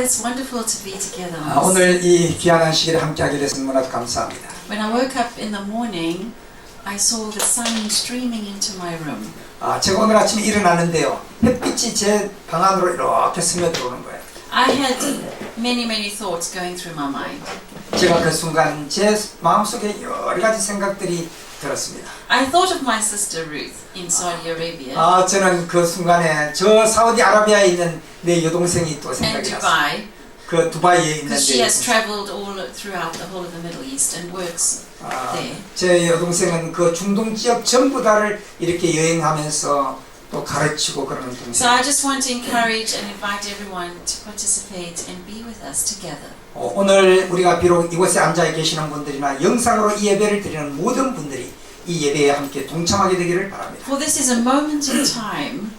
it's wonderful to be together. 오늘 이 귀한 시기를 함께하게 돼서 너무나도 감사합니다. When I woke up in the morning, I saw the sun streaming into my room. 제가 오늘 아침에 일어나는데요. 햇빛이 제 방 안으로 이렇게 스며들어오는 거예요. I had many thoughts going through my mind. 제가 그 순간 제 마음속에 여러 가지 생각들이 들었습니다. I thought of my sister Ruth in Saudi Arabia 저는 그 순간에 저 사우디아라비아에 있는 내 여동생이 또 and 생각이 났어요. Dubai, 그 두바이에 있는 because she 내 has 여동생. traveled all throughout the whole of the Middle East and works there. 제 여동생은 그 중동 지역 전부 다를 이렇게 여행하면서 또 가르치고 그러는 동생. So I just want to encourage and invite everyone to participate and be with us together. 오늘 우리가 비록 이곳에 앉아 계시는 분들이나 영상으로 이 예배를 드리는 모든 분들이 이 예배에 함께 동참하게 되기를 바랍니다. For this is a moment in time,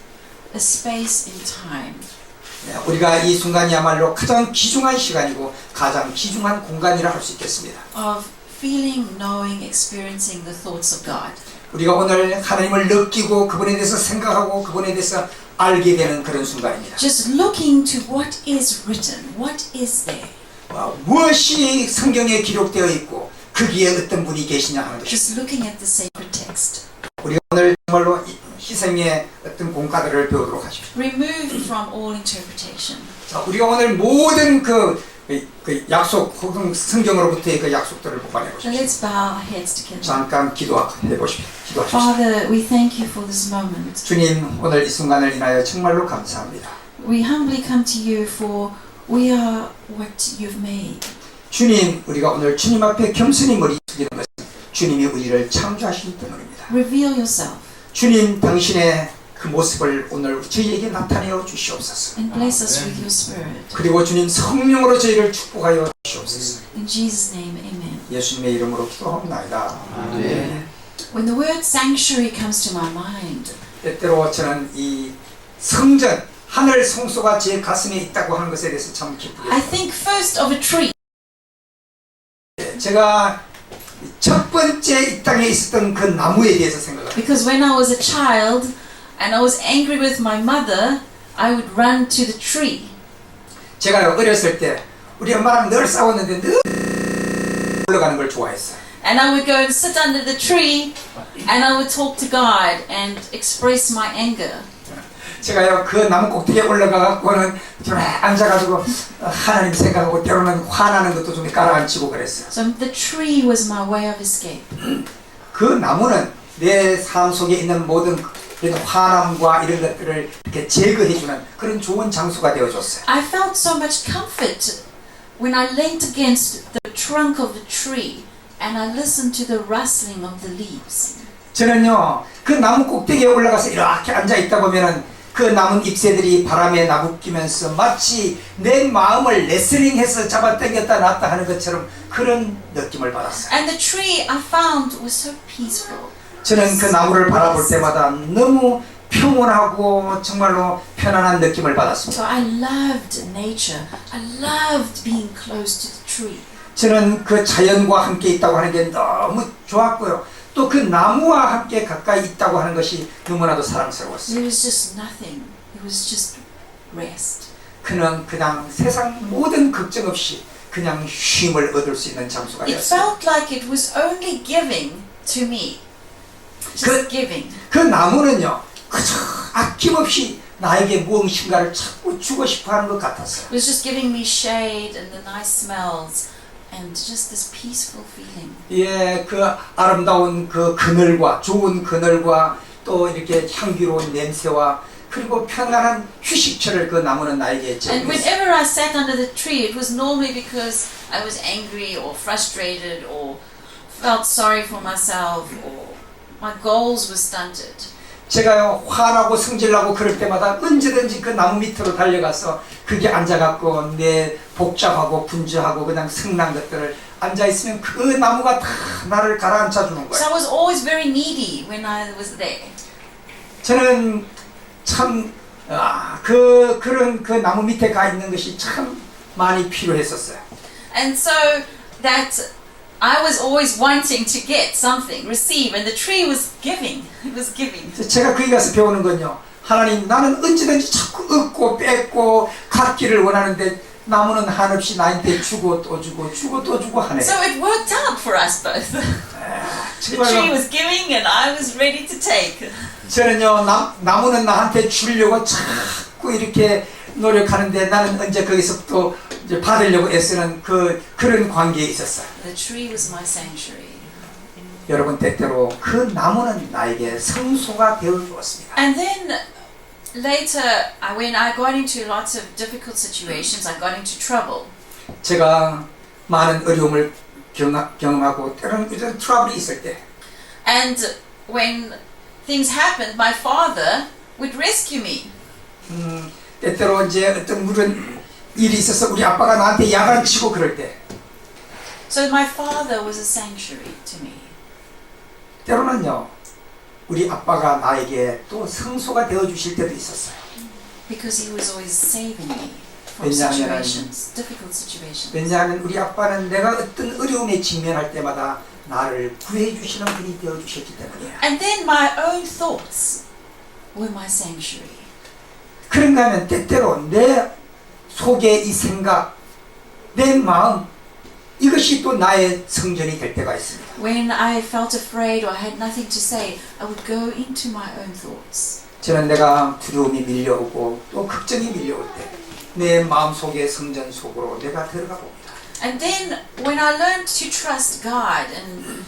a space in time. 우리가 이 순간이야말로 가장 귀중한 시간이고 가장 귀중한 공간이라 할 수 있겠습니다. Of feeling, knowing, experiencing the thoughts of God. 우리가 오늘 하나님을 느끼고 그분에 대해서 생각하고 그분에 대해서 알게 되는 그런 순간입니다. Just looking to what is written, what is there. 무엇이 성경에 기록되어 있고 거기에 어떤 분이 계시냐 하는 것입니다. Just looking at the sacred text. 우리가 오늘 정말로 희생의 어떤 공과들을 배우도록 하십시오. Removed from all interpretation. 자, 우리가 오늘 모든 그 약속 혹은 성경으로부터의 그 약속들을 보관해 So 보십시오. let's bow our heads together. 잠깐 기도해 보십시오. 기도하십시오. Father, we thank you for this moment. 주님, 오늘 이 순간을 인하여 정말로 감사합니다. We humbly come to you for we are what you've made. 주님, 우리가 오늘 주님 앞에 겸손히 머리 숙이는 것은 주님이 우리를 창조하신 때문입니다. Reveal yourself 주님, 당신의 그 모습을 오늘 저희에게 나타내어 주시옵소서. and bless us with your spirit. 그리고 주님 성령으로 저희를 축복하여 주시옵소서. In Jesus' name, amen. 예수님의 이름으로 기도합니다. 아멘. When the word sanctuary comes to my mind, 때때로 저는 이 성전, 하늘 성소가 제 가슴에 있다고 하는 것에 대해서 참 기쁘게 I think first of a tree. 제가 첫 번째 이 땅에 있었던 그 나무에 대해서 생각합니다. Because when I was a child and I was angry with my mother, I would run to the tree. 제가 어렸을 때 우리 엄마랑 늘 싸웠는데 늘 올라가는 걸 좋아했어요. And I would go and sit under the tree and I would talk to God and express my anger. 제가요 그 나무 꼭대기에 올라가갖고는 좀 앉아가지고 하나님 생각하고 때로는 화나는 것도 좀 깔아앉히고 그랬어요. So the tree was my way of escape. 그 나무는 내 삶 속에 있는 모든 이런 화남과 이런 것들을 이렇게 제거해주는 그런 좋은 장소가 되어줬어요. I felt so much comfort when I leant against the trunk of the tree and I listened to the rustling of the leaves. 저는요 그 나무 꼭대기에 올라가서 이렇게 앉아 있다 보면은 그 남은 잎새들이 바람에 나부끼면서 마치 내 마음을 레슬링해서 잡아당겼다 놨다 하는 것처럼 그런 느낌을 받았어요. And the tree I found was so peaceful. 저는 그 나무를 바라볼 때마다 너무 평온하고 정말로 편안한 느낌을 받았습니다. So I loved nature. I loved being close to the tree. 저는 그 자연과 함께 있다고 하는 게 너무 좋았고요. 또 그 나무와 함께 가까이 있다고 하는 것이 너무나도 사랑스러웠어요. There was just nothing. It was just rest. 그는 그냥 세상 모든 걱정 없이 그냥 쉼을 얻을 수 있는 장소가 It 되었어요. felt like it was only giving to me. Just giving. 그 나무는요 그저 아낌없이 나에게 무엇인가를 자꾸 주고 싶어하는 것 같았어요. It was just giving me shade and the nice smells and just this peaceful feeling. 예, 그 아름다운 그 그늘과 좋은 그늘과 또 이렇게 향기로운 냄새와 그리고 편안한 휴식처를 그 나무는 나에게 And 제공했어요. whenever I sat under the tree, it was normally because I was angry or frustrated or felt sorry for myself or my goals were stunted. 제가요 화나고 성질나고 그럴 때마다 언제든지 그 나무 밑으로 달려가서 그게 앉아갖고 내 복잡하고 분주하고 그냥 성난 것들을 앉아있으면 그 나무가 다 나를 가라앉혀 주는 So I 거예요. was always very needy when I was there. 저는 참 그런 그 나무 밑에 가 있는 것이 참 많이 필요했었어요. And so that I was always wanting to get something, receive, and the tree was giving. It was giving. 제가 거기 가서 배우는 건요. 하나님 나는 언제든지 자꾸 얻고 뺏고 갖기를 원하는데 나무는 한없이 나한테 주고 또 주고 주고 또 주고 하네. So it worked out for us both. The tree 정말로 was giving and I was ready to take. 저는요 나무는 나한테 주려고 자꾸 이렇게 노력하는데 나는 언제 거기서 또 이제 받으려고 애쓰는 그런 관계에 있었어요. The tree was my sanctuary. 여러분 때때로 그 나무는 나에게 성소가 되어 주었습니다. And then later, when I got into lots of difficult situations, I got into trouble. 제가 많은 어려움을 경험하고 때로는 이런 트러블이 있을 때 And when things happened, my father would rescue me. 때때로 이제 어떤 무슨 일이 있어서 우리 아빠가 나한테 야단치고 그럴 때 So my father was a sanctuary to me. 때로는요 우리 아빠가 나에게 또 성소가 되어 주실 때도 있었어요. Because he was always saving me from 왜냐하면 situations, difficult situations. 왜냐하면 우리 아빠는 내가 어떤 어려움에 직면할 때마다 나를 구해 주시는 분이 되어 주셨기 때문이에요. And then my own thoughts were my sanctuary. 그런가 하면 때때로 내 속에 이 생각, 내 마음 이것이 또 나의 성전이 될 때가 있습니다. When I felt afraid or had nothing to say, I would go into my own thoughts. 저는 내가 두려움이 밀려오고 또 걱정이 밀려올 때 내 마음속의 성전 속으로 내가 들어가 봅니다. And then when I learned to trust God and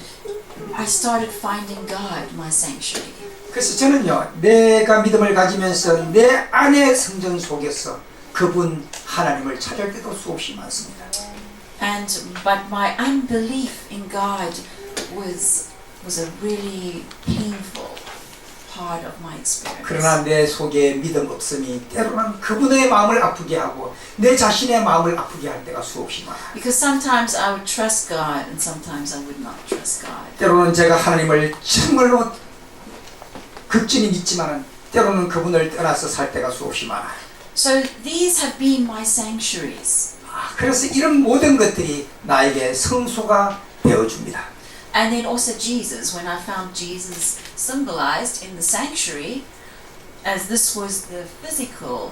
I started finding God my sanctuary. 그래서 저는요 내가 믿음을 가지면서 내 안의 성전 속에서 그분 하나님을 찾을 때도 수없이 많습니다. But my unbelief in God was a really painful part of my experience. 그러나 내 속에 믿음 없음이 때로는 그분의 마음을 아프게 하고 내 자신의 마음을 아프게 할 때가 수없이 많아요. Because sometimes I would trust God and sometimes I would not trust God. 때로는 제가 하나님을 정말로 극진히 믿지만은 때로는 그분을 떠나서 살 때가 수없이 많아요. So these have been my sanctuaries. 그래서 이런 모든 것들이 나에게 성소가 되어줍니다. And then also Jesus, when I found Jesus symbolized in the sanctuary, as this was the physical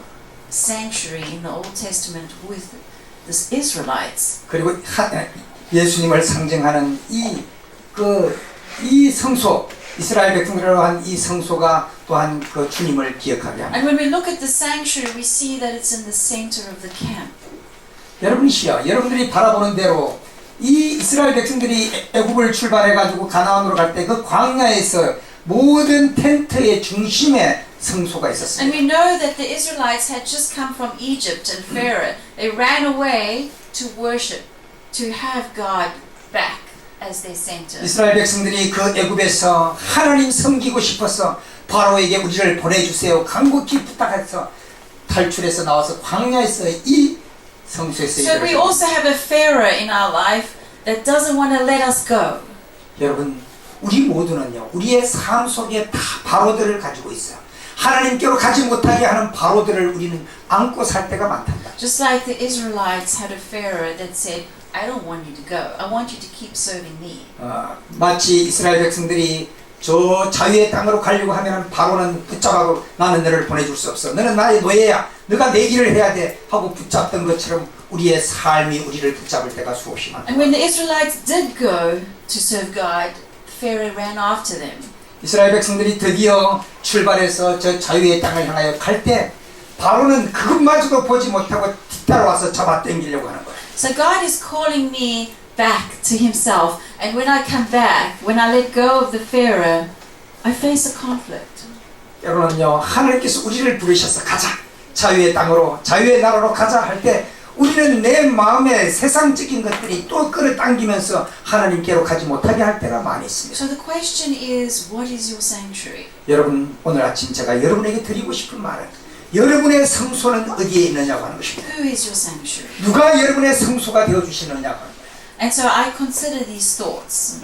sanctuary in the Old Testament with the Israelites. 그리고 예수님을 상징하는 이 성소, 이스라엘 백성들로 한 이 성소가 또한 그 주님을 기억하게 합니다. And when we look at the sanctuary, we see that it's in the center of the camp. 여러분이시여, 여러분들이 바라보는 대로 이 이스라엘 백성들이 애굽을 출발해가지고 가나안으로 갈 때 그 광야에서 모든 텐트의 중심에 성소가 And 있었습니다. we know that the Israelites had just come from Egypt and Pharaoh. They ran away to worship, to have God back as their center. 이스라엘 백성들이 그 애굽에서 하나님 섬기고 싶어서 바로에게 우리를 보내주세요 간곡히 부탁해서 탈출해서 나와서 광야에서 이 성소에서 So we also have a Pharaoh in our life that doesn't want to let us go. 여러분 우리 모두는요 우리의 삶 속에 다 바로들을 가지고 있어요. 하나님께로 가지 못하게 하는 바로들을 우리는 안고 살 때가 많답니다. Just like the Israelites had a Pharaoh that said, I don't want you to go. I want you to keep serving me. 마치 이스라엘 백성들이 저 자유의 땅으로 가려고 하면 바로는 붙잡아고 나는 너를 보내줄 수 없어. 너는 나의 노예야. 너가 내 길을 해야 돼. 하고 붙잡던 것처럼 우리의 삶이 우리를 붙잡을 때가 수없이 많다. And when the Israelites did go to serve God, Pharaoh ran after them. 이스라엘 백성들이 드디어 출발해서 저 자유의 땅을 향하여 갈 때 바로는 그것마저도 보지 못하고 뒤따라와서 잡아당기려고 하는 거예요. So God is calling me back to Himself. And when I come back, when I let go of the Pharaoh, I face a conflict. 여러분은요 하나님께서 우리를 부르셔서 가자 자유의 땅으로 자유의 나라로 가자 할 때 우리는 내 마음에 세상적인 것들이 또 끌어당기면서 하나님께로 가지 못하게 할 때가 많이 있습니다. So the question is, what is your sanctuary? 여러분 오늘 아침 제가 여러분에게 드리고 싶은 말은 여러분의 성소는 어디에 있느냐고 하는 것입니다. Who is your sanctuary? 누가 여러분의 성소가 되어주시느냐고 하는 거예요. And so I consider these thoughts.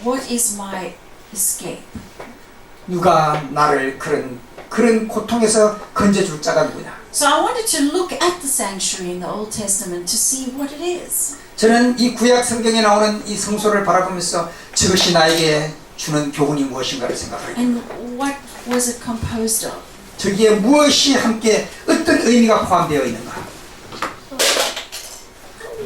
What is my escape? 누가 나를 그런 고통에서 건져줄 자가 누구냐. So I wanted to look at the sanctuary in the Old Testament to see what it is. 저는 이 구약 성경에 나오는 이 성소를 바라보면서 저것이 나에게 주는 교훈이 무엇인가를 생각합니다. And what was it composed of? 저기에 무엇이 함께 어떤 의미가 포함되어 있는가.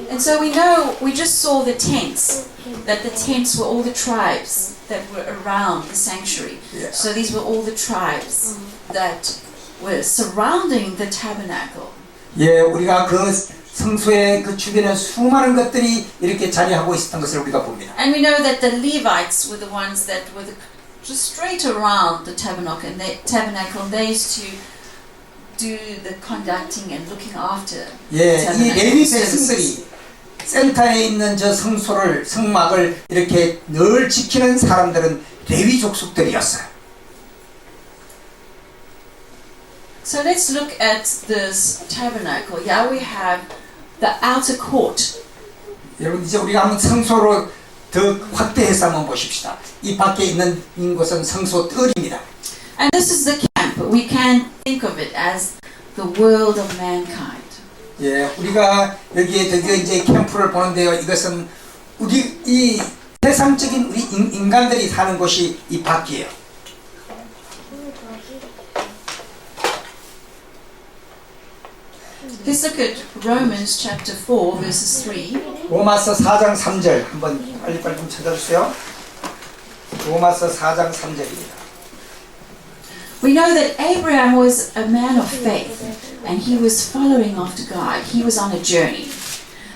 And so we know, we just saw the tents, that the tents were all the tribes that were around the sanctuary. Yeah. So these were all the tribes that were surrounding the tabernacle. 예, 우리가 그 성소의 그 주변에 수많은 것들이 이렇게 자리하고 있었던 것을 우리가 봅니다. And we know that the Levites were the ones that were just straight around the tabernacle, and they used to do the conducting and looking after 예, 이 tabernacle 레위 services. 백성들이 센터에 있는 저 성소를 성막을 이렇게 늘 지키는 사람들은 레위 족속들이었어요. So let's look at this tabernacle. Yeah, we have the outer court. 여러분 이제 우리가 한번 성소로 더 확대해서 한번 보십시다. 이 밖에 있는 곳은 성소 뜰입니다. And this is the camp. We can think of it as the world of mankind. 예, 우리가 여기에 드디어 이제 캠프를 보는데요. 이것은 우리 이 세상적인 우리 인간들이 사는 곳이 이 밖이에요. Let's look at Romans chapter 4 verses 3. 로마서 4장 3절 한번 빨리빨리 좀 찾아주세요. 로마서 4장 3절입니다. We know that Abraham was a man of faith and he was following after God. He was on a journey.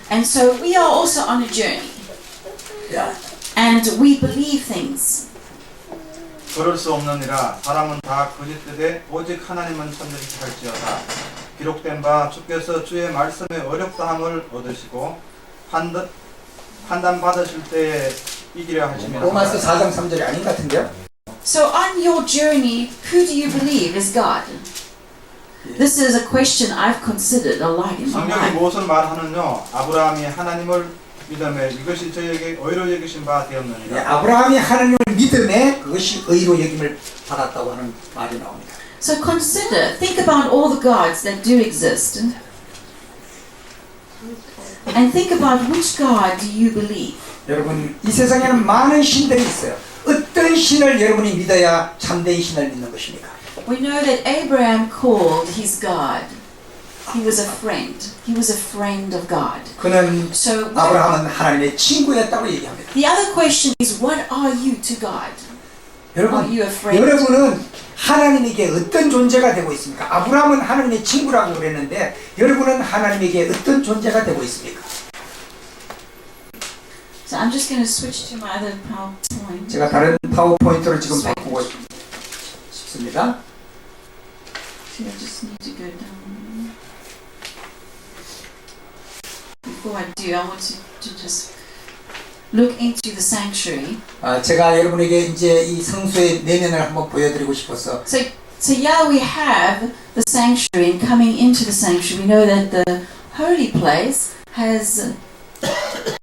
And so we are also on a journey. 야, And we believe things. 그럴 수 없느니라 사람은 다 그짓 뜻에 오직 하나님은 천대히 할지어다. 기록된 바 주께서 주의 말씀에 어렵다함을 얻으시고 판단 받으실 때에 이기려 하시면 로마서 4장 3절이 아닌 것 같은데요. So on your journey, who do you believe is God? This is a question I've considered a lot in my 성경이 life. 무엇을 말하느냐? 아브라함이 하나님을 믿음에 이것이 저에게 의로 여기신 바 예, 되었느니라. 아브라함이 하나님을 믿음에 그것이 의로 여김을 받았다고 하는 말이 나옵니다. So consider, think about all the gods that do exist. And think about which God do you believe? 여러분 이 세상에는 많은 신들이 있어요. 어떤 신을 여러분이 믿어야 참된 신을 믿는 것입니까? We know that Abraham called his God. He was a friend. He was a friend of God. 그는 So 아브라함은 하나님의 친구였다고 얘기합니다. the other question is, what are you to God? Are 여러분, you a friend? 여러분은 하나님에게 어떤 존재가 되고 있습니까? 아브라함은 하나님의 친구라고 그랬는데 여러분은 하나님에게 어떤 존재가 되고 있습니까? So I'm just going to switch to my other PowerPoint. 제가 다른 파워포인트로 지금 바꾸고 싶습니다. So I just need to go down. Before I do, I want to just look into the sanctuary. 제가 여러분에게 이제 이 성소의 내면을 한번 보여드리고 싶어서 So yeah, we have the sanctuary, and coming into the sanctuary, we know that the holy place has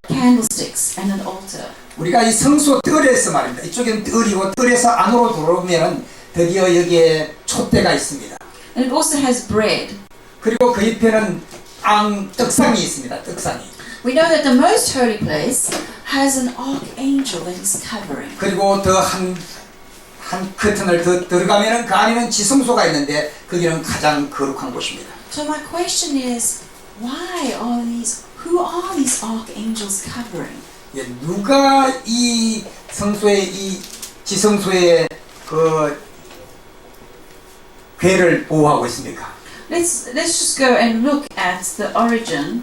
candlesticks and an altar. 우리가 이 성소 뜰에서 말입니다. 이쪽에는 뜰이고 뜰에서 안으로 들어오면 드디어 여기에 촛대가 있습니다. And it also has bread. 그리고 그 옆에는 떡상이 있습니다. 떡상이. We know that the most holy place has an archangel that is covering. 그리고 더 한 커튼을 더 들어가면은 그 안에는 지성소가 있는데 거기는 가장 거룩한 곳입니다. So my question is, who are these archangels covering? 예, 누가 이 성소의 이 지성소의 그 궤를 보호하고 있습니까? Let's just go and look at the origin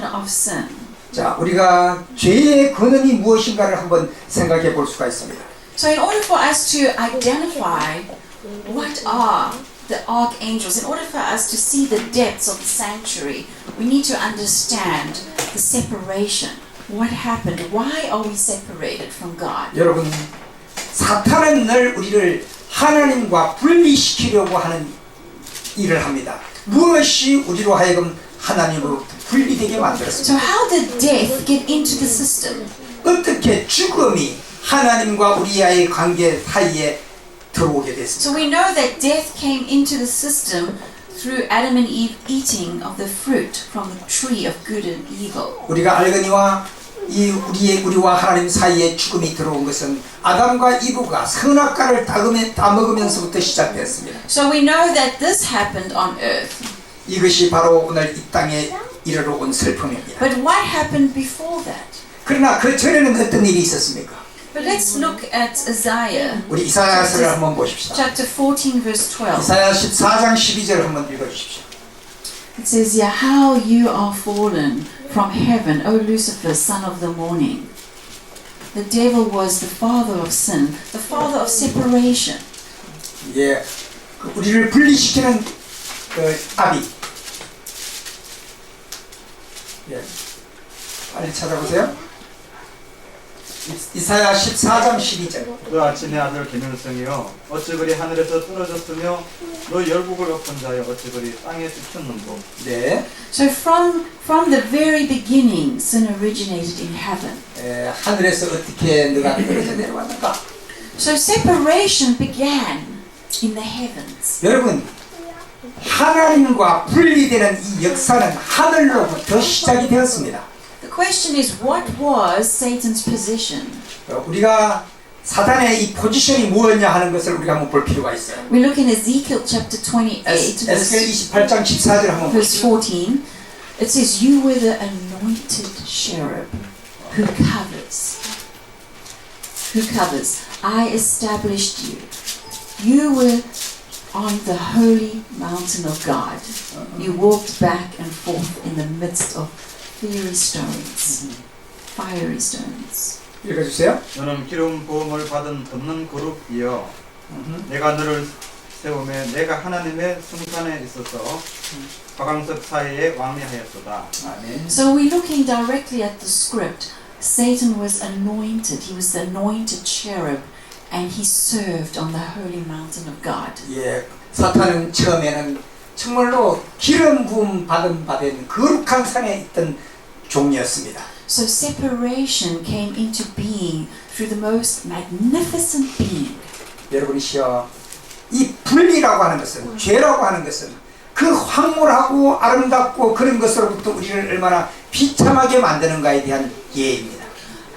of sin. 자, 우리가 죄의 근원이 무엇인가를 한번 생각해 볼 수가 있습니다. So in order for us to identify what are the archangels, in order for us to see the depths of the sanctuary, we need to understand the separation. What happened? Why are we separated from God? 여러분, 사탄은 늘 우리를 하나님과 분리시키려고 하는 일을 합니다. 무엇이 우리로 하여금 하나님으로부터 분리되게 만들었습니다. So how did death get into the system? 어떻게 죽음이 하나님과 우리와의 관계 사이에 들어오게 됐습니다. So we know that death came into the system through Adam and Eve eating of the fruit from the tree of good and evil. 우리가 알거니와 우리와 하나님 사이에 죽음이 들어온 것은 아담과 이브가 선악과를 다 먹으면서부터 시작됐습니다. So we know that this happened on earth. 이것이 바로 오늘 이 땅에 이르러 온 슬픔입니다. But what happened before that? 그러나 그 전에는 어떤 일이 있었습니까? But let's look at Isaiah 우리 이사야서를 한번 보십시다. chapter 14 verse 12. 이사야 14장 12절 한번 읽어주십시오. It says here, how you are fallen from heaven, O Lucifer, son of the morning. The devil was the father of sin, the father of separation. 예, 그 우리를 분리시키는 그 아비. 예, 빨리 찾아보세요. 이사야 14장 12절. 그 아침의 아들 김일성이여 어찌 그리 하늘에서 떨어졌으며 너 열국을 엎은 자여 어찌 그리 땅에 찍혔는고. 네, So from the very beginning, sin originated in heaven. 예, 하늘에서 어떻게 너가 떨어져 내려왔는가? So separation began in the heavens. 여러분, 하나님과 분리되는 이 역사는 하늘로부터 시작이 되었습니다. The question is, what was Satan's position? 우리가 사단의 이 포지션이 무엇이냐 하는 것을 우리가 한번 볼 필요가 있어요. We look in Ezekiel chapter 28, 에스겔 28장 14절 한번 verse 보시죠. 14. It says, you were the anointed cherub who covers. Who covers. I established you. You were on the holy mountain of God. You walked back and forth in the midst of fiery stones. Fiery stones. 읽어주세요. 너는 기름 부음을 받은 덮는 그룹이여 내가 너를 세우며 내가 하나님의 승산에 있어서 화강석 사이에 왕래하였도다. 아멘. So we're looking directly at the script. Satan was anointed. He was the anointed cherub and he served on the holy mountain of God. 예, 사탄은 처음에는 정말로 기름 부음 받은 거룩한 산에 있던 종이었습니다. So separation came into being through the most magnificent being. 여러분이시여, 이 분리라고 하는 것은, 죄라고 하는 것은 그 황홀하고 아름답고 그런 것으로부터 우리를 얼마나 비참하게 만드는가에 대한 예입니다.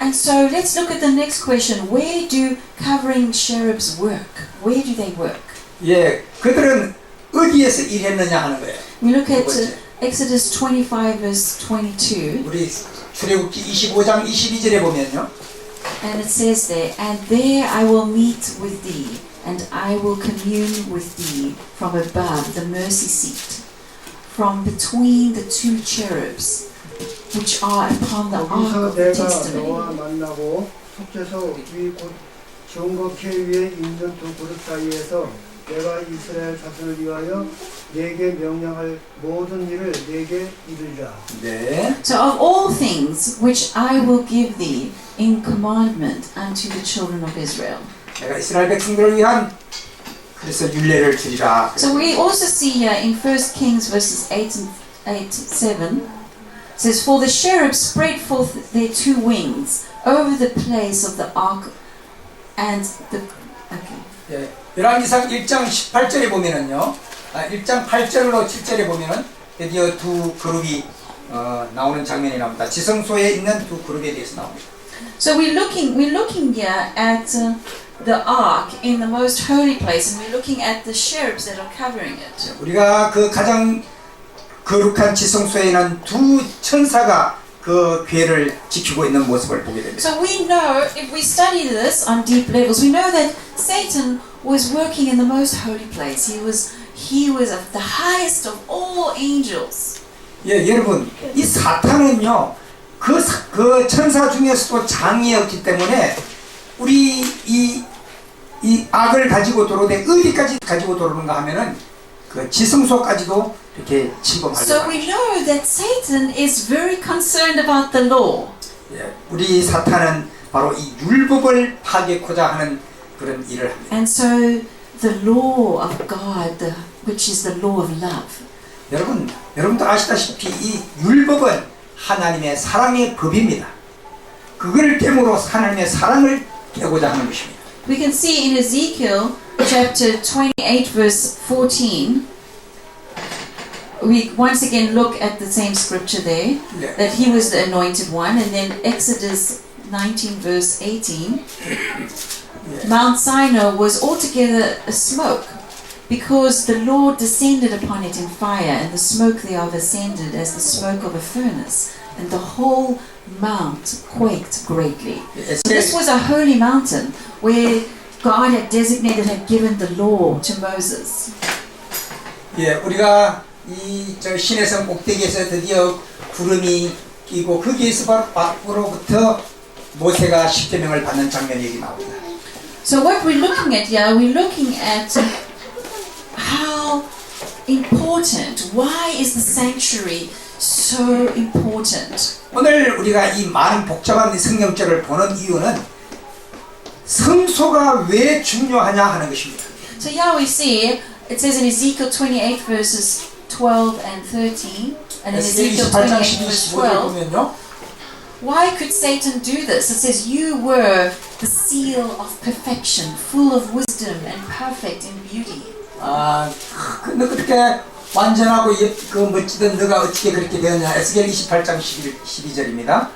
And so let's look at the next question. Where do covering cherubs work? Where do they work? 예, 그들은 어디에서 일했느냐 하는 거예요. We look at 두 번째. Exodus 25 verse 22. 우리 출애굽기 25장 22절에 보면요. And it says there, and there I will meet with thee, and I will commune with thee from above the mercy seat, from between the two cherubs, which are upon the ark 거기서 of the 내가 너와 testimony. 만나고 속죄소 위 곧 정곡회 위에 있는 두 그릇 사이에서 내가 이스라엘 자손을 위하여 내게 명령할 모든 일을 내게 이르리라. 네. So of all things which I will give thee in commandment unto the children of Israel. 내가 이스라엘 백성들을 위한 그래서 율례를 주리라. So we also see here in 1 Kings verses 8 and 7, it says, for the cherubs spread forth their two wings over the place of the ark and the... Okay. 예, 열왕기상 1장 18절에 보면은요. 1장 8절로 7절에 보면은 드디어 두 그룹이 나오는 장면이 나옵니다. 지성소에 있는 두 그룹에 대해서 나옵니다. So we're looking here at the ark in the most holy place, and we're looking at the cherubs that are covering it. 우리가 그 가장 거룩한 지성소에는 두 천사가 그 괴를 지키고 있는 모습을 보게 됩니다. So we know, if we study this on deep levels, we know that Satan was working in the most holy place. He was of the highest of all angels. 예, 여러분, 이 사탄은요, 그 천사 중에서도 장이었기 때문에 우리 이 악을 가지고 들어오되 어디까지 가지고 들어오는가 하면은 그 지성소까지도 이렇게 침범하려고 So we know that Satan is very concerned about the law. 예, 우리 사탄은 바로 이 율법을 파괴코자 하는 그런 일을 합니다. And so the law of God, which is the law of love. 여러분도 아시다시피 이 율법은 하나님의 사랑의 법입니다. 그걸 깨므로 하나님의 사랑을 깨고자 하는 것입니다. We can see in Ezekiel chapter 28 verse 14, we once again look at the same scripture there, 네. that he was the anointed one, and then Exodus 19 verse 18, Mount Sinai was altogether a smoke. because the Lord descended upon it in fire, and the smoke thereof ascended as the smoke of a furnace, and the whole mount quaked greatly. So this was a holy mountain where God had designated, had given the law to Moses. 예, 우리가 이 저 시내성 꼭대기에서 드디어 구름이 끼고 거기에서 밖으로부터 모세가 십계명을 받는 장면이 여기 나옵니다. So what we're looking at here, we're looking at how important, why is the sanctuary so important? 오늘 우리가 이 많은 복잡한 성경절을 보는 이유는 성소가 왜 중요하냐 하는 것입니다. So here we see, it says in Ezekiel 28 verses 12 and 13, and in Ezekiel 28장 28 verse 12절 12, 보면요. why could Satan do this? It says, you were the seal of perfection, full of wisdom and perfect in beauty. 아, 너 그렇게 완전하고 그 멋지던 너가 어떻게 그렇게 되었냐. 에스겔 28장 12절입니다.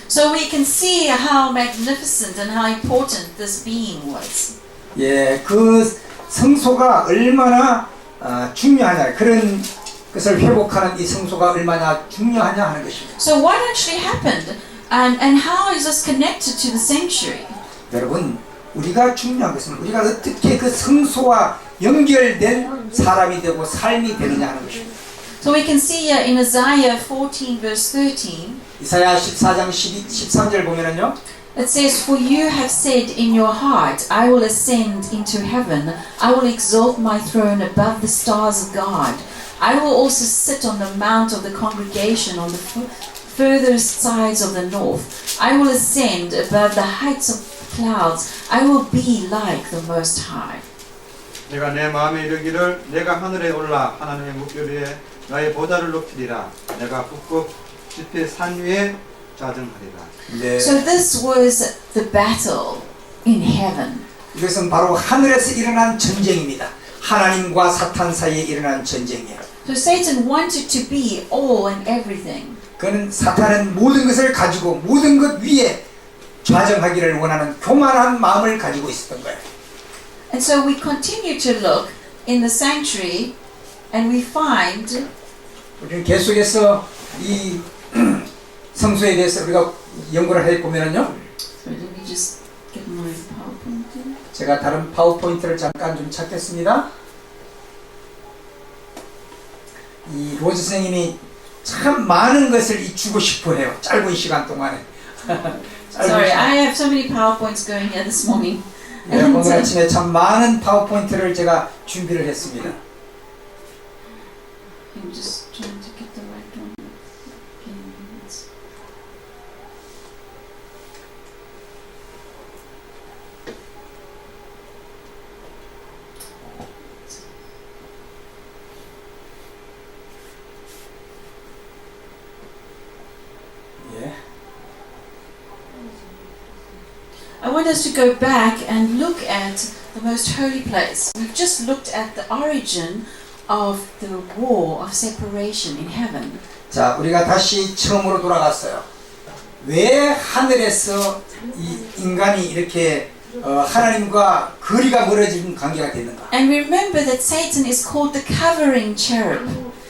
So we can see how magnificent and how important this being was. 예, 그 성소가 얼마나 중요하냐. 그런 것을 회복하는 이 성소가 얼마나 중요하냐 하는 것입니다. So what actually happened, and how is this connected to the sanctuary? 여러분, 우리가 중요한 것은 우리가 어떻게 그 성소와 연결된 사람이 되고 삶이 되느냐 하는 것입니다. So we can see here in Isaiah 14 verse 13, 이사야 14장 13절 보면은요. it says, for you have said in your heart, I will ascend into heaven, I will exalt my throne above the stars of God. I will also sit on the mount of the congregation on the furthest sides of the north. I will ascend above the heights of clouds. I will be like the Most High. 내가 내 마음에 이르기를 내가 하늘에 올라 하나님의 묵결에 나의 보좌를 높이리라. 내가 북극 짙은 산 위에 좌정하리라. 네. So this was the battle in heaven. 이것은 바로 하늘에서 일어난 전쟁입니다. 하나님과 사탄 사이에 일어난 전쟁이에요. So Satan wanted to be all and everything. 그는 사탄은 모든 것을 가지고 모든 것 위에 좌정하기를 원하는 교만한 마음을 가지고 있었던 거예요. And so we continue to look in the sanctuary and we find 우리는 계속해서 이 성소에 대해서 우리가 연구를 해 보면은요. so let me just get my PowerPoint here. 제가 다른 파워포인트를 잠깐 좀 찾겠습니다. 이 로즈 선생님이 참 많은 것을 주고 싶어 해요. 짧은 시간 동안에. Sorry, I have so many PowerPoints going here this morning. 네, 오늘 아침에 참 많은 파워포인트를 제가 준비를 했습니다. I'm just trying to get the right one. 예. I want us to go back and look at the most holy place. We've just looked at the origin of the war of separation in heaven. 자, 우리가 다시 처음으로 돌아갔어요. 왜 하늘에서 이 인간이 이렇게 하나님과 거리가 멀어진 관계가 됐는가? And remember that Satan is called the covering cherub.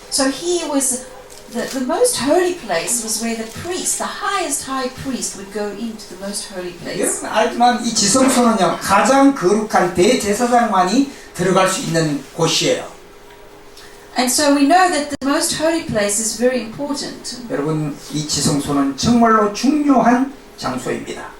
So he was the most holy place was where the priest, the highest high priest, would go into the most holy place. 여러분 알지만 이 지성소는요 가장 거룩한 대제사장만이 들어갈 수 있는 곳이에요. And so we know that the most holy place is very important. 여러분 이 지성소는 정말로 중요한 장소입니다.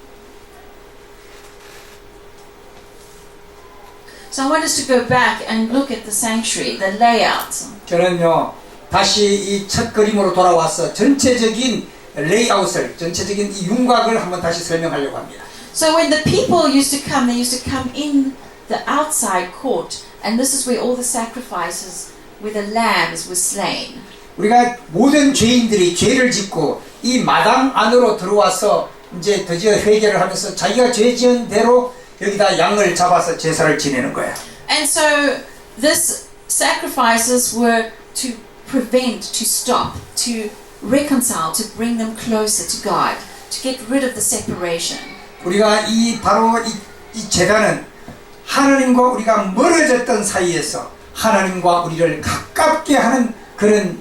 So I want us to go back and look at the sanctuary, the layout. 저는요 다시 이 첫 그림으로 돌아와서 전체적인 레이아웃을 전체적인 이 윤곽을 한번 다시 설명하려고 합니다. So when the people used to come, they used to come in the outside court, and this is where all the sacrifices, where the lambs were slain. 우리가 모든 죄인들이 죄를 짓고 이 마당 안으로 들어와서 이제 드디어 회개를 하면서 자기가 죄 지은 대로 여기다 양을 잡아서 제사를 지내는 거야. And so this sacrifices were to prevent, to stop, to reconcile, to bring them closer to God, to get rid of the separation. 우리가 바로 이 제단은 하나님과 우리가 멀어졌던 사이에서 하나님과 우리를 가깝게 하는 그런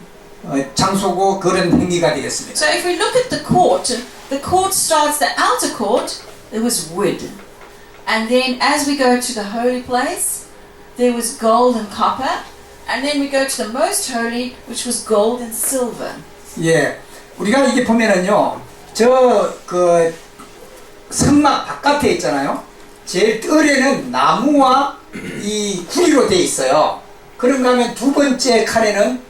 장소고 그런 행위가 되겠습니다. So if we look at the court starts, the outer court, there was wood. And then as we go to the holy place, there was gold and copper. And then we go to the most holy, which was gold and silver. 예, 우리가 이게 보면은요, 그 성막 바깥에 있잖아요. 제일 뜰에는 나무와 이 구리로 되어 있어요. 그런가 하면 두 번째 칸에는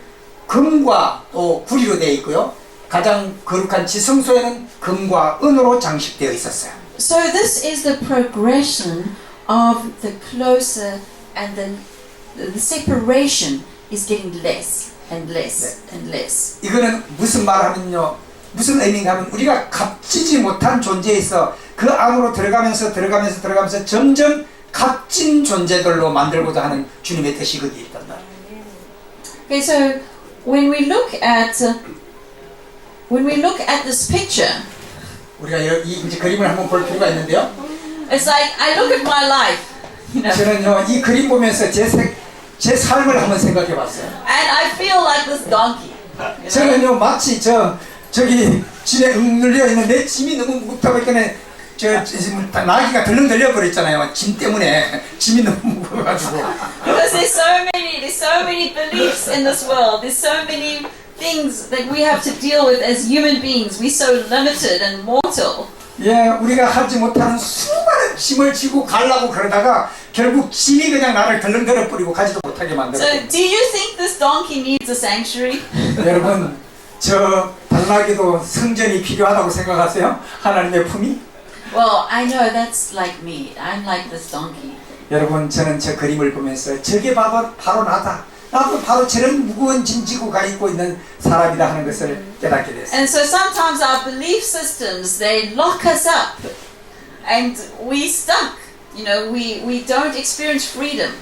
금과 또 구리로 되어 있고요. 가장 거룩한 지성소에는 금과 은으로 장식되어 있었어요. So this is the progression of the closer, and the separation is getting less and less and less. 이거는 무슨 말하면요, 무슨 의미인가 하면 우리가 값지지 못한 존재에서 그 안으로 들어가면서 점점 값진 존재들로 만들고자 하는 주님의 뜻이 거기에 있단 말이에요. Okay, so when we look at this picture, 우리가 이 이제 그림을 한번 볼 필요가 있는데요. it's like I look at my life, you know, 저는요 이 그림 보면서 제 삶을 한번 생각해 봤어요. and I feel like this donkey. You know? 저는요 마치 저기 짐에 눌려 있는 내 짐이 너무 무겁다 보니까 나귀가 덜렁덜렁 거렸잖아요. 짐 때문에 짐이 너무 무거워가지고. Because there's so many beliefs in this world. There's so many things that we have to deal with as human beings. We're so limited and mortal. 예, 우리가 하지 못하는 수많은 짐을 지고 가려고 그러다가 결국 짐이 그냥 나를 덜렁덜렁 뿌리고 가지도 못하게 So, 만들어요. do you think this donkey needs a sanctuary? 여러분, 저 당나귀도 성전이 필요하다고 생각하세요? 하나님의 품이? Well, I know that's like me. I'm like this donkey. 여러분, 저는 저 그림을 보면서 저게 바로 나다. 나도 바로 저런 무거운 짐 지고 가 있고 있는 사람이다 하는 것을 깨닫게 됐어요. And so sometimes our belief systems, they lock us up and we stuck. You know, we don't experience freedom.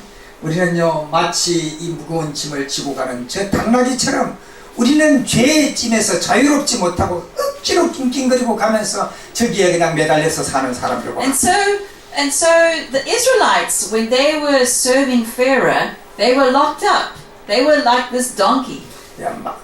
우리는요 마치 이 무거운 짐을 지고 가는 저 당나귀처럼 우리는 죄의 짐에서 자유롭지 못하고 억지로 낑낑거리고 가면서 저기에 그냥 매달려서 사는 사람들과 And so the Israelites, when they were serving Pharaoh, they were locked up. They were like this donkey.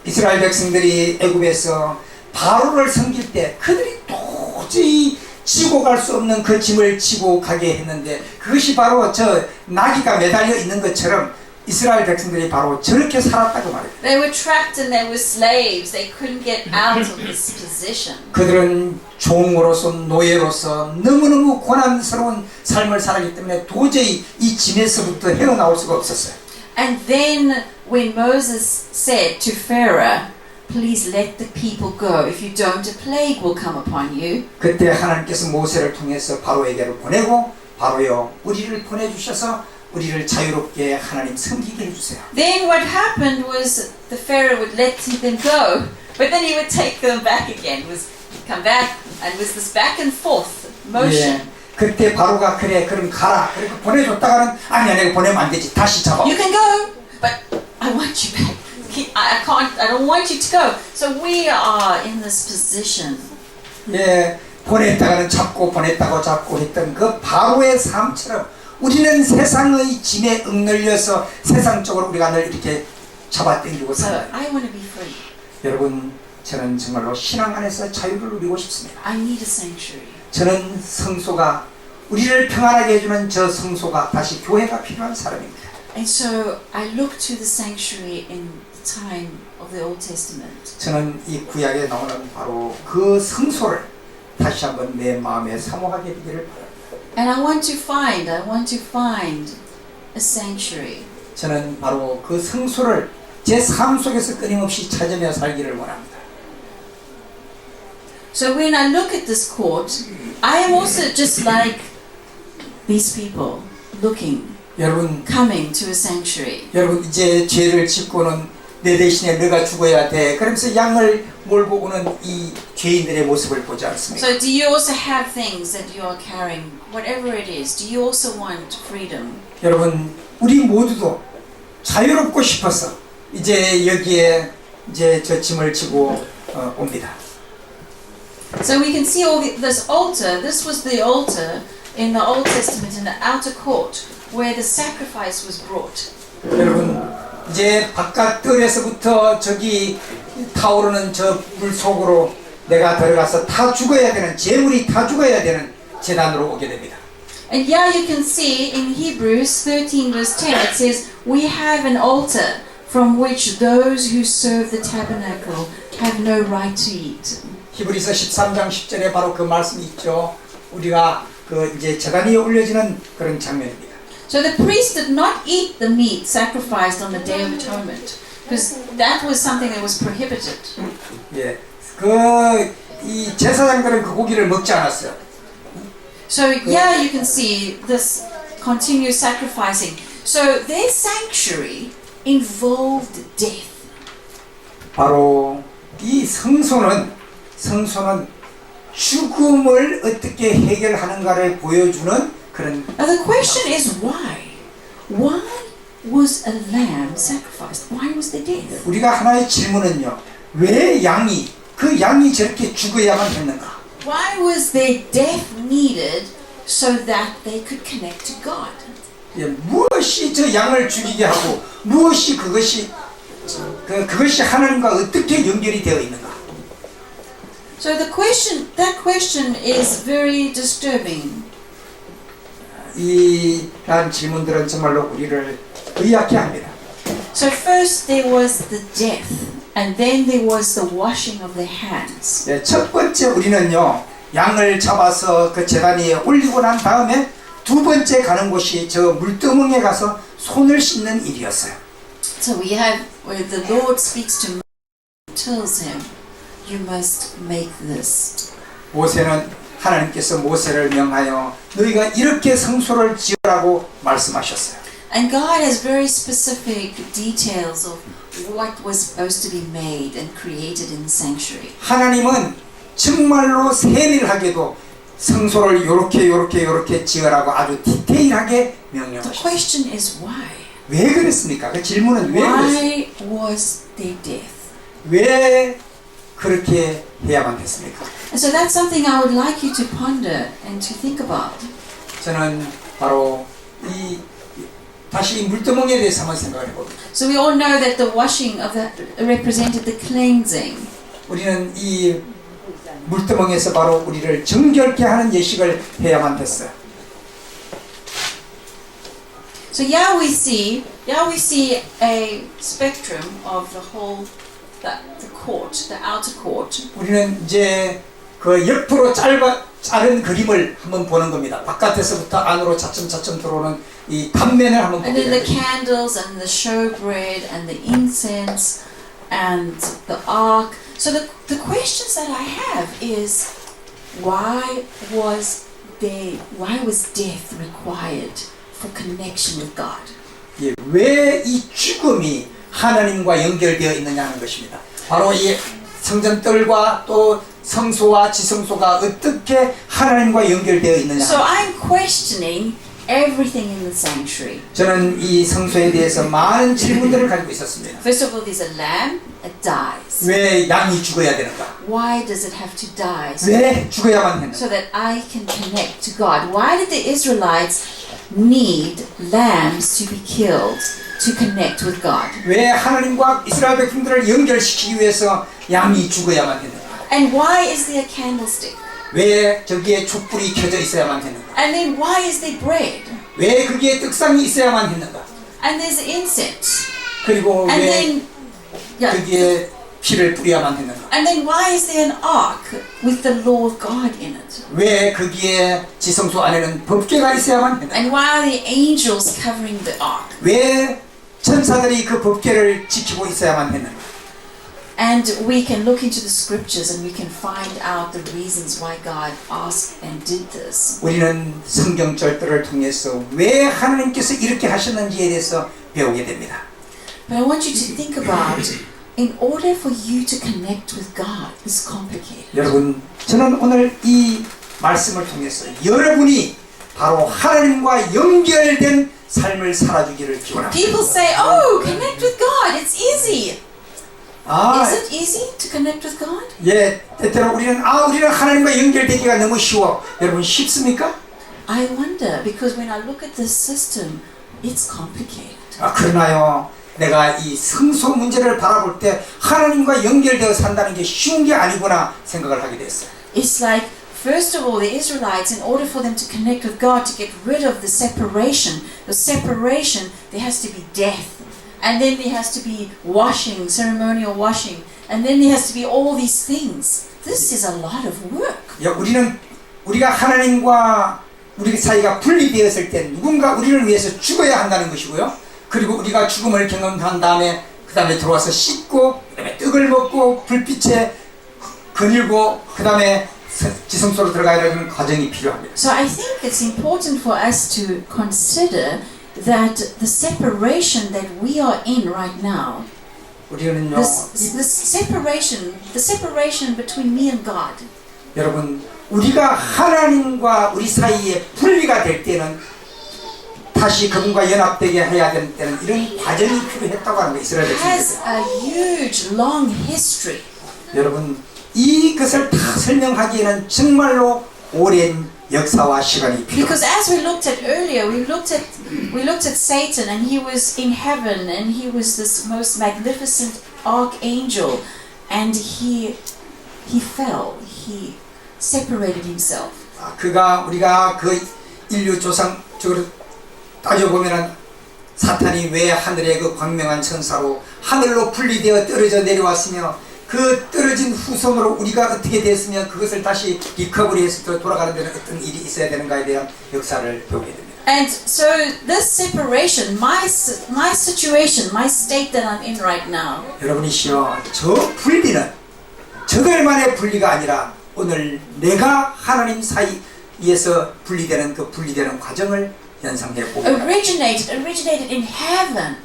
이스라엘 백성들이 애굽에서 바로를 섬길 때 그들이 도저히 지고 갈 수 없는 그 짐을 지고 가게 했는데 그것이 바로 저 나귀가 매달려 있는 것처럼 이스라엘 백성들이 바로 저렇게 살았다고 말해요. They were trapped and they were slaves. They couldn't get out of this position. 그들은 종으로서 노예로서 너무너무 고난스러운 삶을 살았기 때문에 도저히 이 짐에서부터 헤어나올 수가 없었어요. And then when Moses said to Pharaoh, please let the people go. If you don't, a plague will come upon you. 그때 하나님께서 모세를 통해서 바로에게로 보내고 바로여 우리를 보내주셔서 우리를 자유롭게 하나님 섬기게 해주세요. Then what happened was the Pharaoh would let them go, but then he would take them back again. Was come back and was this back and forth motion. 예, 그때 바로가 그래 그럼 가라. 그리고 보내줬다가는 아니야 내가 보내면 안 되지. 다시 잡아. You can go, but I want you back. I can't. I don't want you to go. So we are in this position. 예, 보냈다가는 잡고 보냈다고 잡고 했던 그 바로의 삶처럼 우리는 세상의 짐에 억눌려서 세상적으로 우리가 늘 이렇게 잡아당기고 So 살아요. I want to be free. 여러분, 저는 정말로 신앙 안에서 자유를 누리고 싶습니다. I need a sanctuary. 저는 성소가 우리를 평안하게 해주는 저 성소가 다시 교회가 필요한 사람입니다. And so I look to the sanctuary in the time of the Old Testament. 저는 이 구약에 나오는 바로 그 성소를 다시 한번 내 마음에 사모하게 되기를 바랍니다. And I want to find a sanctuary. 저는 바로 그 성소를 제 삶 속에서 끊임없이 찾으며 살기를 원합니다. So when I look at this court, I am also just like these people looking, 여러분, coming to a sanctuary. 여러분 이제 죄를 짓고는 내 대신에 너가 죽어야 돼. 그러면서 양을 몰고 오는 이 죄인들의 모습을 보지 않습니까? So do you also have things that you are carrying, whatever it is? Do you also want freedom? 여러분, 우리 모두도 자유롭고 싶어서 이제 여기에 이제 저 짐을 지고 옵니다. So we can see this altar. This was the altar in the Old Testament in the outer court where the sacrifice was brought. 여러분 이제 바깥 뜰에서부터 저기 타오르는 저 물 속으로 내가 들어가서 다 죽어야 되는 재물이 다 죽어야 되는 제단으로 오게 됩니다. And yeah, you can see in Hebrews 13 verse 10 it says, we have an altar from which those who serve the tabernacle have no right to eat. 히브리서 13장 10절에 바로 그 말씀이 있죠. 우리가 그 이제 제단 위에 올려지는 그런 장면입니다. So the priest did not eat the meat sacrificed on the Day of Atonement because that was something that was prohibited. 예, 그 이 제사장들은 그 고기를 먹지 않았어요. So yeah, you can see this continuous sacrificing. So their sanctuary involved death. 바로 이 성소는 죽음을 어떻게 해결하는가를 보여주는 그런. Now the question is why? Why was a lamb sacrificed? Why was there death? 우리가 하나의 질문은요. 왜 그 양이 저렇게 죽어야만 했는가? Why was there death needed so that they could connect to God? 예, 무엇이 저 양을 죽이게 하고 무엇이 그것이 하나님과 어떻게 연결이 되어 있는가? So that question is very disturbing. 이러한 질문들은 정말로 우리를 의아케 합니다. So first there was the death, and then there was the washing of their hands. 예, 첫 번째 우리는요 양을 잡아서 그 제단 위에 올리고 난 다음에 두 번째 가는 곳이 저 물두멍에 가서 손을 씻는 일이었어요. So we have where the Lord speaks to Moses, tells him, "You must make this." 모세는 하나님께서 모세를 명하여 너희가 이렇게 성소를 지으라고 말씀하셨어요. And God has very specific details of what was supposed to be made and created in the sanctuary. 하나님은 정말로 세밀하게도 성소를 요렇게 지으라고 아주 디테일하게 The 명령하셨어요. question is why? 왜 그랬습니까? 그 질문은 왜 그랬어요? Why was there death? 왜 그렇게 해야만 됐습니까? And so that's something I would like you to ponder and to think about. 저는 바로 다시 이 물두멍에 대해서 한번 생각을 해봅니다. So we all know that the washing of that represented the cleansing. 우리는 이 물두멍에서 바로 우리를 정결케 하는 예식을 해야만 됐어요. So here we see a spectrum of the whole, the court, the outer court. 우리는 이제 그 옆으로 자른 그림을 한번 보는 겁니다. 바깥에서부터 안으로 차츰 들어오는 이 단면을 한번 And 보게 then the 됩니다. candles and the showbread and the incense and the ark. So the questions that I have is why was death required for connection with God? 예, 왜 이 죽음이 하나님과 연결되어 있느냐 하는 것입니다. 바로 이 성전뜰과 또 성소와 지성소가 어떻게 하나님과 연결되어 있느냐. So I'm questioning everything in the sanctuary. 저는 이 성소에 대해서 많은 질문들을 가지고 있었습니다. First of all, there's a lamb, it dies. 왜 양이 죽어야 되는가? Why does it have to die? 왜 죽어야만 했는가? So that I can connect to God. Why did the Israelites need lambs to be killed to connect with God? 왜 하나님과 이스라엘 백성들을 연결시키기 위해서 양이 죽어야만 했는가? And why is there a candlestick? 왜 저기에 촛불이 켜져 있어야만 했는가? And then why is there bread? 왜 거기에 떡상이 있어야만 했는가? And there's incense. 그리고 And 왜 then 거기에 피를 뿌려야만 했는가? and then why is there an ark with the law of God in it? 왜 거기에 지성소 안에는 법궤가 있어야만 했는가? And why are there angels covering the ark? 왜 천사들이 그 법궤를 지키고 있어야만 했는가? And we can look into the scriptures and we can find out the reasons why God asked and did this. 우리는 성경 절들을 통해서 왜 하나님께서 이렇게 하셨는지에 대해서 배우게 됩니다. But I want you to think about, in order for you to connect with God, it's complicated. 여러분, 저는 오늘 이 말씀을 통해서 여러분이 바로 하나님과 연결된 삶을 살아주기를 기원합니다. People say, oh, connect with God, it's easy. 아, Is it easy to connect with God? 예, 때때로 우리는 하나님과 연결되기가 너무 쉬워. 여러분 쉽습니까? I wonder, because when I look at this system, it's complicated. 그러나요, 내가 이 성소 문제를 바라볼 때 하나님과 연결되어 산다는 게 쉬운 게 아니구나 생각을 하게 됐어요. It's like, first of all, the Israelites, in order for them to connect with God, to get rid of the separation, there has to be death. And then there has to be washing, ceremonial washing. And then there has to be all these things. This is a lot of work. 우리가 하나님과 우리 사이가 분리되었을 때 누군가 우리를 위해서 죽어야 한다는 것이고요. 그리고 우리가 죽음을 경험한 다음에 그 다음에 들어와서 씻고 그 다음에 떡을 먹고 불빛에 거닐고 그 다음에 지성소로 들어가야 되는 과정이 필요합니다. So I think it's important for us to consider that the separation that we are in right now, 우리는요, the separation between me and God. 여러분, 우리가 하나님과 우리 사이에 분리가 될 때는 다시 그분과 연합되게 해야 되는 때는 이런 과정이 필요했다고 하는 거 이스라엘 Has 백성들. a huge long history. 여러분, 이것을 다 설명하기에는 정말로 오랜 역사와 시간이 필요합니다. Because as we looked at earlier, we looked at Satan, and he was in heaven, and he was this most magnificent archangel, and he fell. He separated himself. 우리가 그 인류 조상적으로 따져보면은 사탄이 왜 하늘의 그 광명한 천사로 하늘로 분리되어 떨어져 내려왔으며 그 떨어진 후손으로 우리가 어떻게 됐으면 그것을 다시 리커버리해서 돌아가는 데는 어떤 일이 있어야 되는가에 대한 역사를 배우게 됩니다. And so this separation, my situation, my state that I'm in right now, 여러분이시여, 저 분리는 저들만의 분리가 아니라 오늘 내가 하나님 사이에서 분리되는 그 분리되는 과정을 연상해 보고 originated in heaven,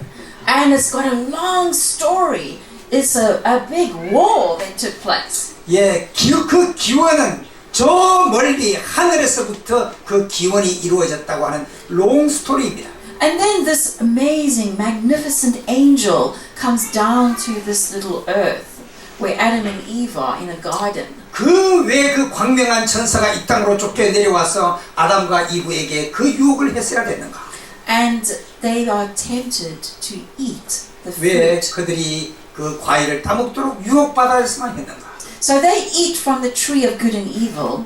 and it's got a long story. It's a big war that took place. 예, 그 기원은 저 멀리 하늘에서부터 그 기원이 이루어졌다고 하는 롱 스토리입니다. And then this amazing, magnificent angel comes down to this little earth where Adam and Eve are in a garden. 왜 그 광명한 천사가 이 땅으로 쫓겨 내려와서 아담과 이브에게 그 유혹을 했어야 됐는가? And they are tempted to eat the 왜 fruit. 그들이 그 과일을 따먹도록 유혹받아야만 했는가? So they eat from the tree of good and evil,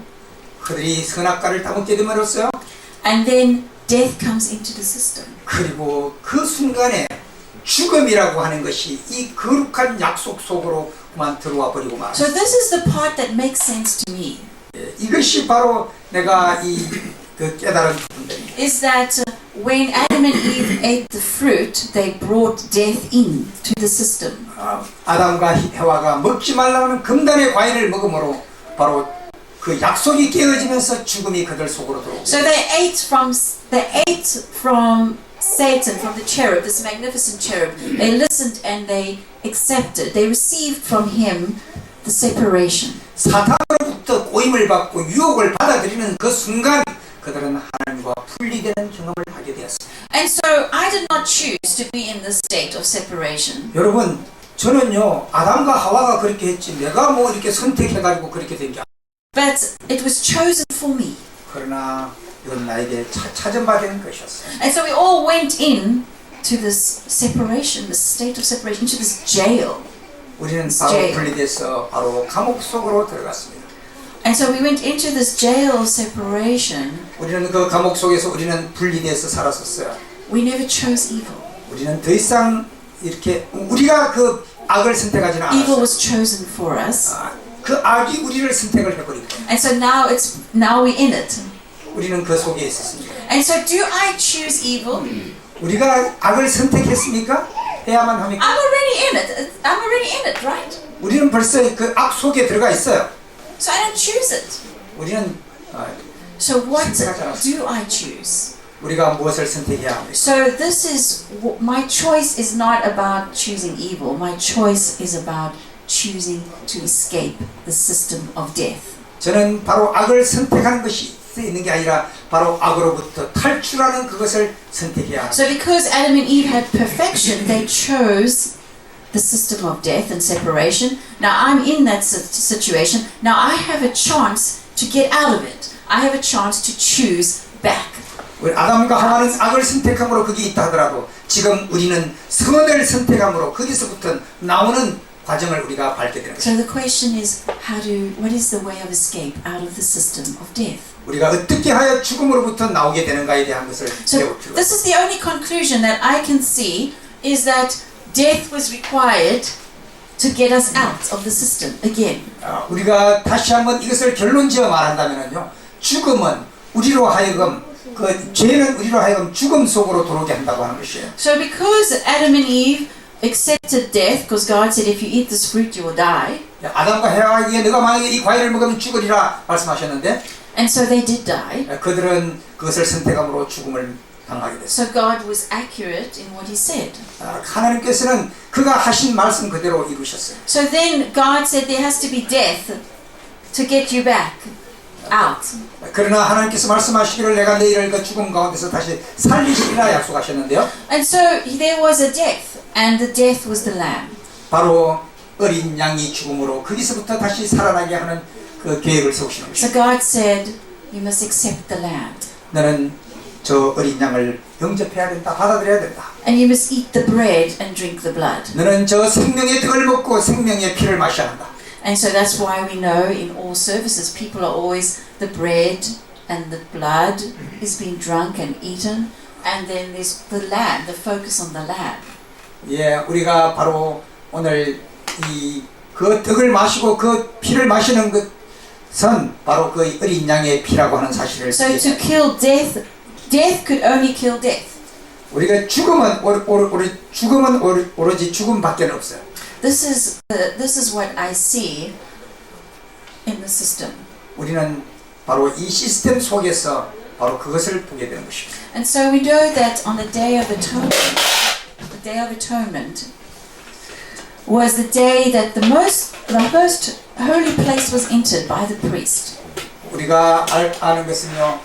그들이 선악과를 따먹게 됨으로써 and then death comes into the system. 그리고 그 순간에 죽음이라고 하는 것이 이 거룩한 약속 속으로만 들어와 버리고 말았어요. So this is the part that makes sense to me. 이것이 바로 내가 그 깨달은 부분들입니다. Is that when Adam and Eve ate the fruit, they brought death into the system. 아담과 해와가 먹지 말라는 금단의 과일을 먹음으로 바로 그 약속이 깨어지면서 죽음이 그들 속으로 들어오고. So they ate from Satan, from the cherub, this magnificent cherub. They listened and they accepted. They received from him the separation. 사탄으로부터 꼬임을 받고 유혹을 받아들이는 그 순간 그들은 하나님과 분리되는 경험을 하게 되었습니다. And so I did not choose to be in this state of separation. 여러분, 저는요 아담과 하와가 그렇게 했지 내가 뭐 이렇게 선택해가지고 그렇게 된 게 아니에요. But it was chosen for me. 그러나 이건 나에게 찾아받은 것이었어요. And so we all went in to this separation, this state of separation, to this jail. 우리는 바로 분리돼서 바로 감옥 속으로 들어갔습니다. And so we went into this jail of separation. 우리는 그 감옥 속에서 우리는 분리돼서 살았었어요. We never chose evil. 우리는 더 이상 이렇게 우리가 그 악을 선택하지는 Evil 않았어요. was chosen for us. 그 악이 우리를 선택을 해버린 거예요. And so now we're in it. 우리는 그 속에 있었습니다. And so do I choose evil? 우리가 악을 선택했습니까? 해야만 합니까? I'm already in it. I'm already in it, right? 우리는 벌써 그 악 속에 들어가 있어요. So I don't choose it. 우리는 So what 선택하지 않았어요. do I choose? 우리가 무엇을 선택해야 합니까? So this is my choice is not about choosing evil. My choice is about choosing to escape the system of death. 저는 바로 악을 선택하는 것이 있는 게 아니라 바로 악으로부터 탈출하는 그것을 선택해야 합니다. So because Adam and Eve had perfection, they chose the system of death and separation. Now I'm in that situation. Now I have a chance to get out of it. I have a chance to choose back. 우리 아담과 하와는 악을 선택함으로 거기 있다 하더라도 지금 우리는 선을 선택함으로 거기서부터 나오는 과정을 우리가 밟게 되는 So 것입니다. the question is, what is the way of escape out of the system of death? 우리가 어떻게 하여 죽음으로부터 나오게 되는가에 대한 것을 So 배울 필요가 this is the only conclusion that I can see is that death was required to get us out of the system again. 우리가 다시 한번 이것을 결론지어 말한다면요, 죽음은 우리로 하여금 그 죄는 우리로 하여금 죽음 속으로 들어오게 한다고 하는 것이에요. So because Adam and Eve accepted death, because God said if you eat this fruit you will die, 아담과 헤아에게 너가 만약에 이 과일을 먹으면 죽으리라 말씀하셨는데 and so they did die. 그들은 그것을 선택함으로 죽음을 당하게 됐어요. So God was accurate in what He said. 하나님께서는 그가 하신 말씀 그대로 이루셨어요. So then God said there has to be death to get you back out. 그러나 하나님께서 말씀하시기를 내가 너희를 그 죽음 가운데서 다시 살리시리라 약속하셨는데요. And so there was a death, and the death was the lamb. 바로 어린 양이 죽음으로 거기서부터 다시 살아나게 하는 그 계획을 세우시는 So 것입니다. God said, you must accept the lamb. 너는 저 어린 양을 영접해야 된다, 받아들여야 된다. And you must eat the bread and drink the blood. 너는 저 생명의 떡을 먹고 생명의 피를 마셔야 한다. And so that's why we know in all services people are always the bread and the blood is being drunk and eaten, and then there's the lamb, the focus on the lamb. 예, 우리가 바로 오늘 그 떡을 마시고 그 피를 마시는 것은 바로 그 어린 양의 피라고 하는 사실을 So to kill death, death could only kill death. 우리가 죽음은 오로지 죽음밖에 없어요. This is what I see in the system. 우리는 바로 이 시스템 속에서 바로 그것을 보게 되는 것입니다. And so we know that on the Day of Atonement, was the day that the first holy place was entered by the priest. 우리가 아는 것은요,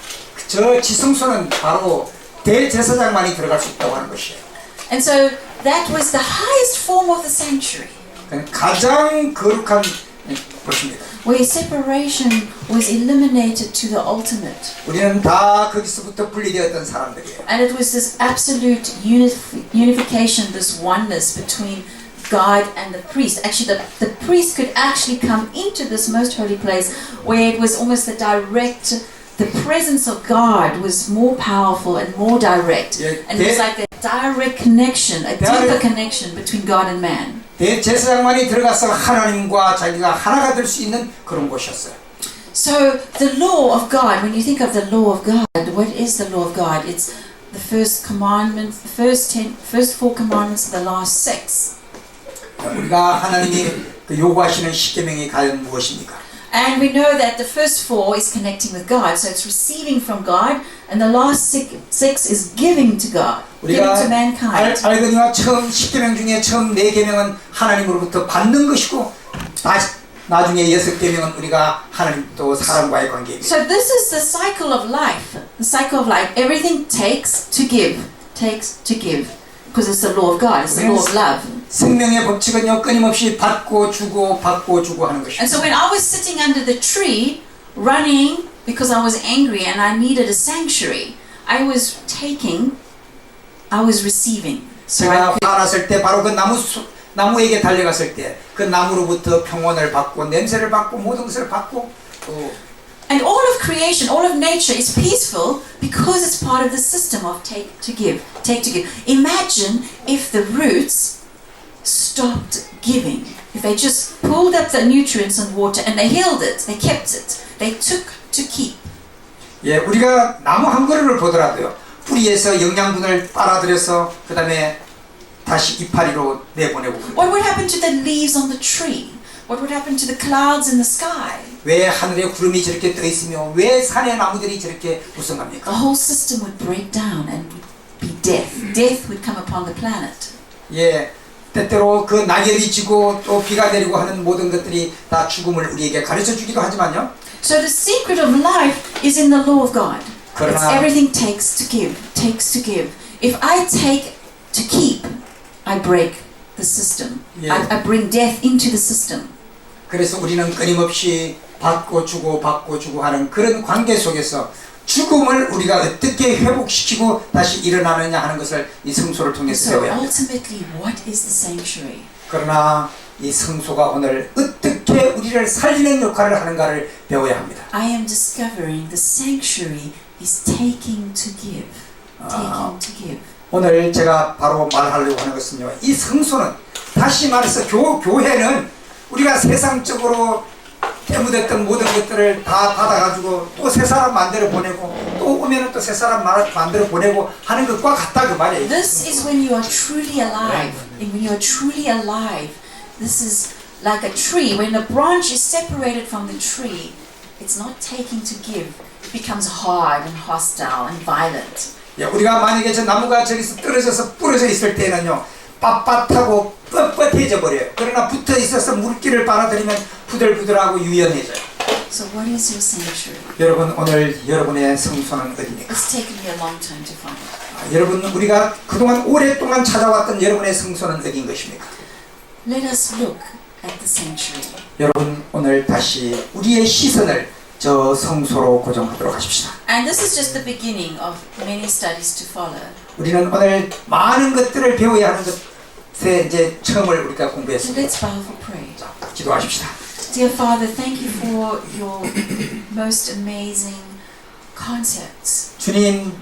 저 지성소는 바로 대제사장만이 들어갈 수 있다고 하는 것이에요. And so that was the highest form of the sanctuary, 가장 거룩한 곳입니다. where separation was eliminated to the ultimate. 우리는 다 거기서부터 분리되었던 사람들이에요. And it was this absolute unification, this oneness between God and the priest. Actually, the priest could actually come into this most holy place where it was almost the presence of God was more powerful and more direct. And it was like a direct connection, a deeper connection between God and man. 대제사장만이 들어가서 하나님과 자기가 하나가 될 수 있는 그런 곳이었어요. So the law of God, when you think of the law of God, what is the law of God? It's the first commandment, the first 4 commandments, the last 6. 우리가 하나님이 그 요구하시는 십계명이 과연 무엇입니까? And we know that the first 4 is connecting with God, so it's receiving from God, and the last 6 is giving to God, giving 우리가 to mankind. 알거니와 처음 10계명 중에 처음 4계명은 하나님으로부터 받는 것이고 나중에 6계명은 우리가 하나님 또 사람과의 관계입니다. So this is the cycle of life. The cycle of life. Everything takes to give, because it's the law of God. It's the law of love. 생명의 법칙은요 끊임없이 받고 주고 하는 것입니다. And so when I was sitting under the tree, running because I was angry and I needed a sanctuary, I was receiving. So I 제가 화났을 때 바로 그 나무에게 달려갔을 때 그 나무로부터 평온을 받고 냄새를 받고 모든 것을 받고 또 And all of creation, all of nature is peaceful because it's part of the system of take to give. Imagine if the roots stopped giving. If they just pulled up the nutrients and water and they held it, they kept it, they took to keep. 예, 우리가 나무 한 그루를 보더라도요 뿌리에서 영양분을 빨아들여서 그 다음에 다시 이파리로 내보내고 What would happen to the leaves on the tree? What would happen to the clouds in the sky? 왜 하늘에 구름이 저렇게 떠 있으며 왜 산의 나무들이 저렇게 무성합니까? The whole system would break down and be death. Death would come upon the planet. 예, 때때로 그 낙엽이 지고 또 비가 내리고 하는 모든 것들이 다 죽음을 우리에게 가르쳐 주기도 하지만요. So the secret of life is in the law of God. It's 그러나 everything takes to give. If I take to keep, I break the system. 예. I bring death into the system. 그래서 우리는 끊임없이 받고 주고 하는 그런 관계 속에서 죽음을 우리가 어떻게 회복시키고 다시 일어나느냐 하는 것을 이 성소를 통해서 So 배워야 합니다. ultimately, what is the sanctuary? 그러나 이 성소가 오늘 어떻게 우리를 살리는 역할을 하는가를 배워야 합니다. I am discovering the sanctuary is taking to give. Taking to give. 오늘 제가 바로 말하려고 하는 것은요, 이 성소는 다시 말해서 교회는 우리가 세상적으로 때묻었던 모든 것들을 다 받아가지고 또 새 사람 만들어 보내고 또 오면은 또 새 사람 만들어 보내고 하는 것과 같다 그 말이에요. This is when you are truly alive. And when you are truly alive, this is like a tree. When a branch is separated from the tree, it's not taking to give. It becomes hard and hostile and violent. 우리가 만약에 저 나무가 저기서 떨어져서 부러져 있을 때는요, 빳빳하고 뻣뻣해져 버려요. 그러나 붙어 있어서 물기를 빨아들이면 부들부들하고 유연해져요. So what is your sanctuary? 여러분, 오늘 여러분의 성소는 어디입니까? It's taken me a long time to find it. 여러분, 우리가 그동안 오랫동안 찾아왔던 여러분의 성소는 어디인 것입니까? Let us look at the sanctuary. 여러분, 오늘 다시 우리의 시선을 저 성소로 고정하도록 하십시다. And this is just the beginning of many studies to follow. 우리는 오늘 많은 것들을 배워야 하는 것에 이제 처음을 우리가 So 공부했습니다. let's bow for prayer. 자, 기도하십시다. Dear Father, thank you for your most amazing concepts. 주님,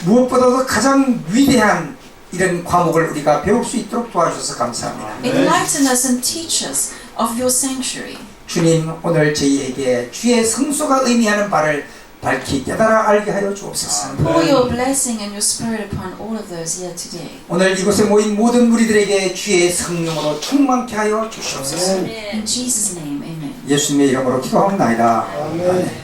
무엇보다도 가장 위대한 이런 과목을 우리가 배울 수 있도록 도와주셔서 감사합니다. Enlighten us and teach us of your sanctuary. 주님, 오늘 저희에게 주의 성소가 의미하는 바를 밝히 깨달아 알게 하여 주옵소서. Pour your blessing and your spirit upon all of those here today. 오늘 이곳에 모인 모든 무리들에게 주의 성령으로 충만케 하여 주시옵소서. In Jesus' name, amen. 예수님의 이름으로 기도하옵나이다. 아멘.